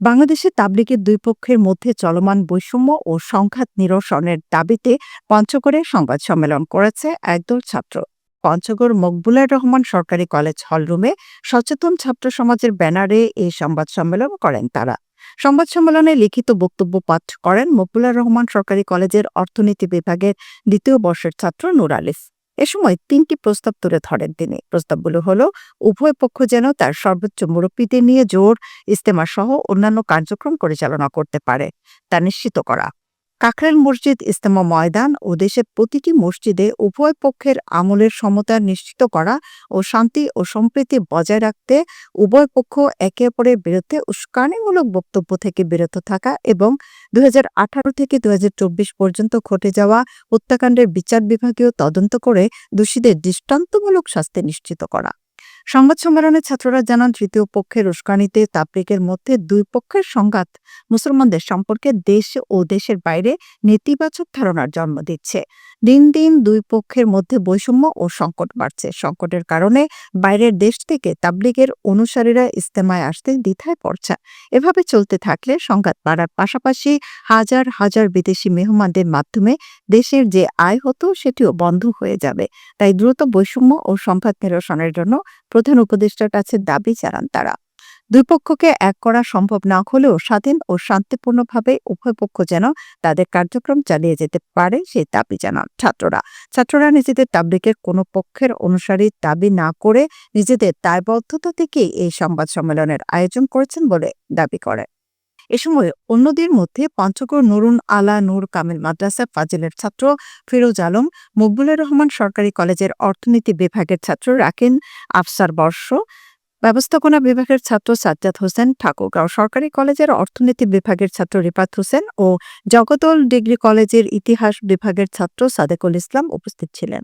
বাংলাদেশে তাবলিগের দুই পক্ষের মধ্যে চলমান বৈষম্য ও সংঘাত নিরসনের দাবিতে পঞ্চগড়ে সংবাদ সম্মেলন করেছে একদল ছাত্র। পঞ্চগড় মকবুলার রহমান সরকারি কলেজ হলরুমে সচেতন ছাত্র সমাজের ব্যানারে এই সংবাদ সম্মেলন করেন তারা। সংবাদ সম্মেলনে লিখিত বক্তব্য পাঠ করেন মকবুলার রহমান সরকারি কলেজের অর্থনীতি বিভাগের দ্বিতীয় বর্ষের ছাত্র নূর আলিফ। এ সময় ৩টি প্রস্তাব তুলে ধরেন তিনি। প্রস্তাবগুলো হলো, উভয় পক্ষ যেন তার সর্বোচ্চ মুরব্বীদের নিয়ে জোর ইজতেমা সহ অন্যান্য কার্যক্রম পরিচালনা করতে পারে তা নিশ্চিত করা, কাকরাইল মসজিদ ইজতেমা ময়দান ও দেশের প্রতিটি মসজিদে উভয় পক্ষের আমলের সমতা নিশ্চিত করা ও শান্তি ও সম্প্রীতি বজায় রাখতে উভয় পক্ষ একে অপরের বিরুদ্ধে উস্কানিমূলক বক্তব্য থেকে বিরত থাকা এবং ২০১৮ থেকে ২০২৪ পর্যন্ত ঘটে যাওয়া হত্যাকাণ্ডের বিচার বিভাগীয় তদন্ত করে দোষীদের দৃষ্টান্তমূলক শাস্তি নিশ্চিত করা। সংবাদ সম্মেলনে ছাত্ররা জানান, তৃতীয় পক্ষের উস্কানিতে তাবলিগের মধ্যে দুই পক্ষের সংঘাত মুসলমানদের সম্পর্কে দেশ ও দেশের বাইরে নেতিবাচক ধারণার জন্ম দিচ্ছে। দিন দিন দুই পক্ষের মধ্যে বৈষম্য ও সংকট বাড়ছে। সংকটের কারণে বাইরের দেশ থেকে তাবলিগের অনুসারীরা ইজতেমায় আসতে দ্বিধায় পড়ছে। এভাবে চলতে থাকলে সংঘাত বাড়ার পাশাপাশি হাজার হাজার বিদেশি মেহমানদের মাধ্যমে দেশের যে আয় হতো সেটিও বন্ধ হয়ে যাবে। তাই দ্রুত বৈষম্য ও সংঘাত নিরসনের জন্য প্রধান উপদেষ্টার কাছে দাবি জানান তারা। দুই পক্ষকে এক করা সম্ভব না হলেও স্বাধীন ও শান্তিপূর্ণভাবে উভয় পক্ষ যেন তাদের কার্যক্রম চালিয়ে যেতে পারে সেই দাবি জানান ছাত্ররা নিজেদের তাবলিগের কোনো পক্ষের অনুসারী দাবি না করে নিজেদের দায়বদ্ধতা থেকেই এই সংবাদ সম্মেলনের আয়োজন করেছেন বলে দাবি করে। এ সময় অন্যদের মধ্যে পঞ্চগড় নুরুন আলা নূর কামিল মাদ্রাসা ফাজিলের ছাত্র ফিরোজ আলম, মকবুলার রহমান সরকারি কলেজের অর্থনীতি বিভাগের ছাত্র রাকিন আফসার বর্ষ, ব্যবস্থাপনা বিভাগের ছাত্র সাজ্জাদ হোসেন, ঠাকুরগাঁও সরকারি কলেজের অর্থনীতি বিভাগের ছাত্র রিফাত হোসেন ও জগদল ডিগ্রি কলেজের ইতিহাস বিভাগের ছাত্র সাদেকুল ইসলাম উপস্থিত ছিলেন।